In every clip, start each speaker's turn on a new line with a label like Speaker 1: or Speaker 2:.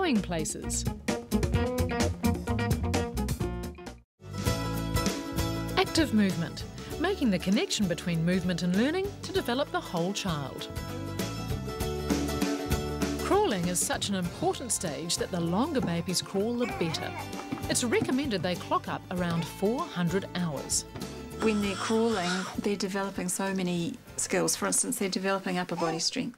Speaker 1: going places. Active movement, making the connection between movement and learning to develop the whole child. Crawling is such an important stage that the longer babies crawl, the better. It's recommended they clock up around 400 hours.
Speaker 2: When they're crawling, they're developing so many skills. For instance, they're developing upper body strength.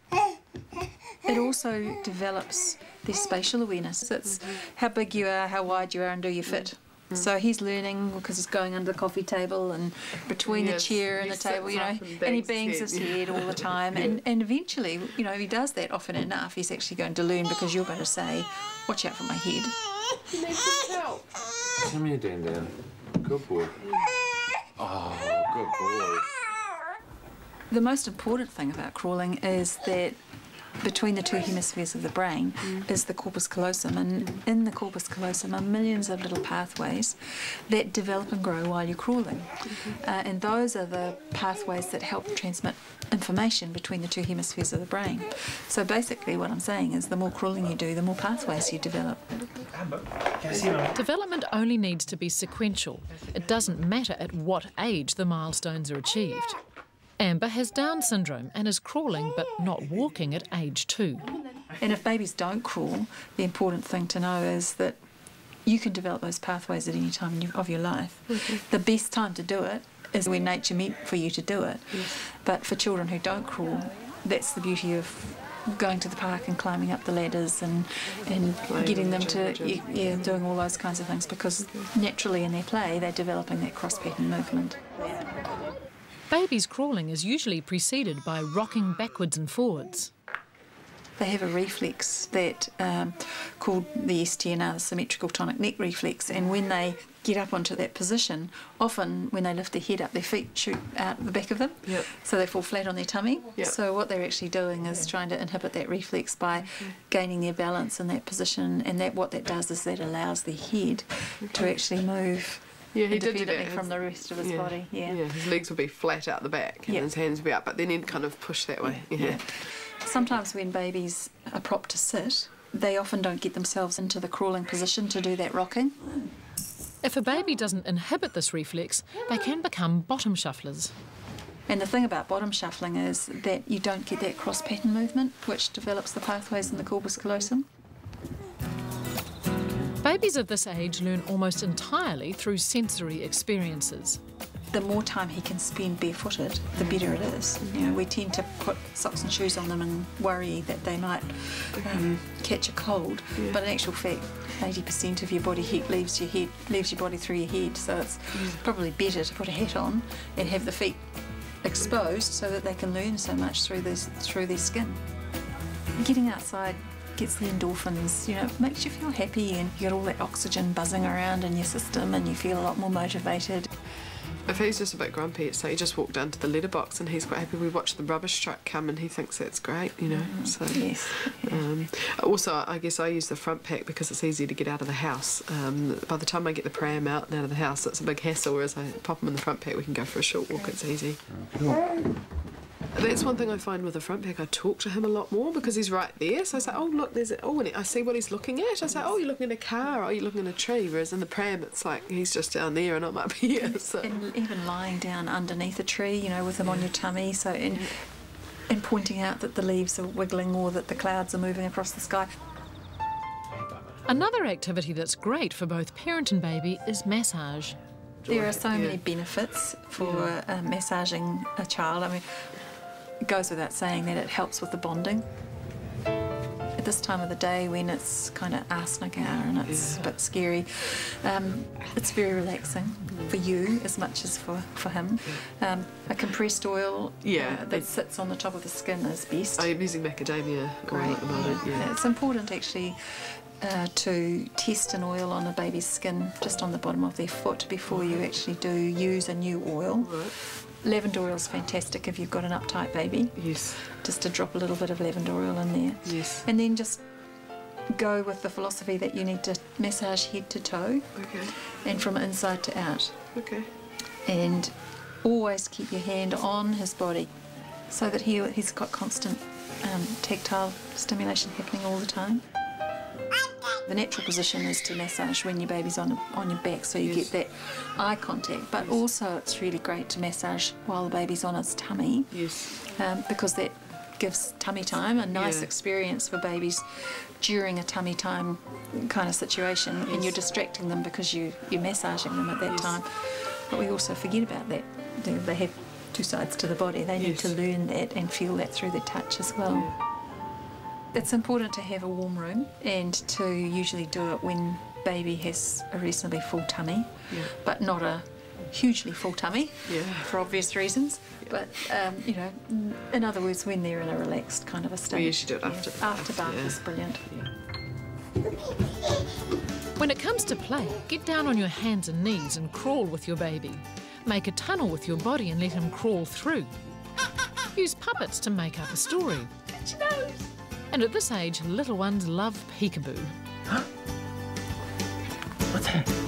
Speaker 2: It also develops their spatial awareness. It's how big you are, how wide you are, and do you fit. So he's learning because he's going under the coffee table and between the chair and the table, you know, and he bangs his head all the time. And eventually, you know, if he does that often enough, he's actually going to learn because you're going to say, watch out for my head.
Speaker 3: He needs some help.
Speaker 4: Come here, Dan Dan. Good boy. Oh, good boy.
Speaker 2: The most important thing about crawling is that between the two hemispheres of the brain is the corpus callosum, and in the corpus callosum are millions of little pathways that develop and grow while you're crawling. And those are the pathways that help transmit information between the two hemispheres of the brain. So basically what I'm saying is the more crawling you do, the more pathways you develop.
Speaker 1: Development only needs to be sequential. It doesn't matter at what age the milestones are achieved. Amber has Down syndrome and is crawling but not walking at age 2.
Speaker 2: And if babies don't crawl, the important thing to know is that you can develop those pathways at any time of your life. The best time to do it is when nature meant for you to do it. But for children who don't crawl, that's the beauty of going to the park and climbing up the ladders and getting them to, doing all those kinds of things, because naturally in their play they're developing that cross-pattern movement.
Speaker 1: Babies crawling is usually preceded by rocking backwards and forwards.
Speaker 2: They have a reflex that called the STNR, the symmetrical tonic neck reflex, and when they get up onto that position, often when they lift their head up, their feet shoot out the back of them, so they fall flat on their tummy. So what they're actually doing is trying to inhibit that reflex by gaining their balance in that position, and what that does is that allows their head to actually move
Speaker 3: he did do
Speaker 2: independently from the rest of his body.
Speaker 3: His legs would be flat out the back and his hands would be up, but then he'd kind of push that way.
Speaker 2: Sometimes when babies are propped to sit, they often don't get themselves into the crawling position to do that rocking.
Speaker 1: If a baby doesn't inhibit this reflex, they can become bottom shufflers.
Speaker 2: And the thing about bottom shuffling is that you don't get that cross-pattern movement, which develops the pathways in the corpus callosum.
Speaker 1: Babies of this age learn almost entirely through sensory experiences.
Speaker 2: The more time he can spend barefooted, the better it is. You know, we tend to put socks and shoes on them and worry that they might catch a cold, but in actual fact, 80% of your body heat leaves your body through your head. So it's probably better to put a hat on and have the feet exposed so that they can learn so much through their skin. Getting outside gets the endorphins, you know, it makes you feel happy, and you get all that oxygen buzzing around in your system and you feel a lot more motivated.
Speaker 3: If he's just a bit grumpy, so he just walked down to the letterbox and he's quite happy. We watched the rubbish truck come and he thinks that's great, you know. So also, I guess I use the front pack because it's easy to get out of the house. By the time I get the pram out and out of the house, it's a big hassle, whereas I pop them in the front pack, we can go for a short walk, it's easy. That's one thing I find with the front pack, I talk to him a lot more because he's right there. So I say, oh, look, there's it. Oh, and I see what he's looking at. I say, oh, you're looking at a car, or you're looking at a tree. Whereas in the pram, it's like he's just down there and I'm up here. So.
Speaker 2: And even lying down underneath a tree, you know, with him on your tummy. So and pointing out that the leaves are wiggling or that the clouds are moving across the sky.
Speaker 1: Another activity that's great for both parent and baby is massage.
Speaker 2: There are so many benefits for massaging a child. I mean, it goes without saying that it helps with the bonding. At this time of the day when it's kind of arsenic hour and it's a bit scary, it's very relaxing for you as much as for him. A compressed oil that sits on the top of the skin is best.
Speaker 3: I'm using macadamia oil at the moment.
Speaker 2: It's important actually to test an oil on a baby's skin just on the bottom of their foot before you actually do use a new oil. Lavender oil is fantastic if you've got an uptight baby.
Speaker 3: Yes.
Speaker 2: Just to drop a little bit of lavender oil in there.
Speaker 3: Yes.
Speaker 2: And then just go with the philosophy that you need to massage head to toe.
Speaker 3: Okay.
Speaker 2: And from inside to out.
Speaker 3: Okay.
Speaker 2: And always keep your hand on his body so that he's got constant tactile stimulation happening all the time. The natural position is to massage when your baby's on your back, so you get that eye contact. But also it's really great to massage while the baby's on its tummy, because that gives tummy time, a nice experience for babies during a tummy time kind of situation, and you're distracting them because you're massaging them at that time. But we also forget about that. They have two sides to the body. They need to learn that and feel that through the touch as well. It's important to have a warm room, and to usually do it when baby has a reasonably full tummy, but not a hugely full tummy, for obvious reasons. But, you know, in other words, when they're in a relaxed kind of a state.
Speaker 3: We usually do it after bath.
Speaker 2: After bath is brilliant.
Speaker 1: When it comes to play, get down on your hands and knees and crawl with your baby. Make a tunnel with your body and let him crawl through. Use puppets to make up a story. And at this age, little ones love peekaboo.
Speaker 5: What's that?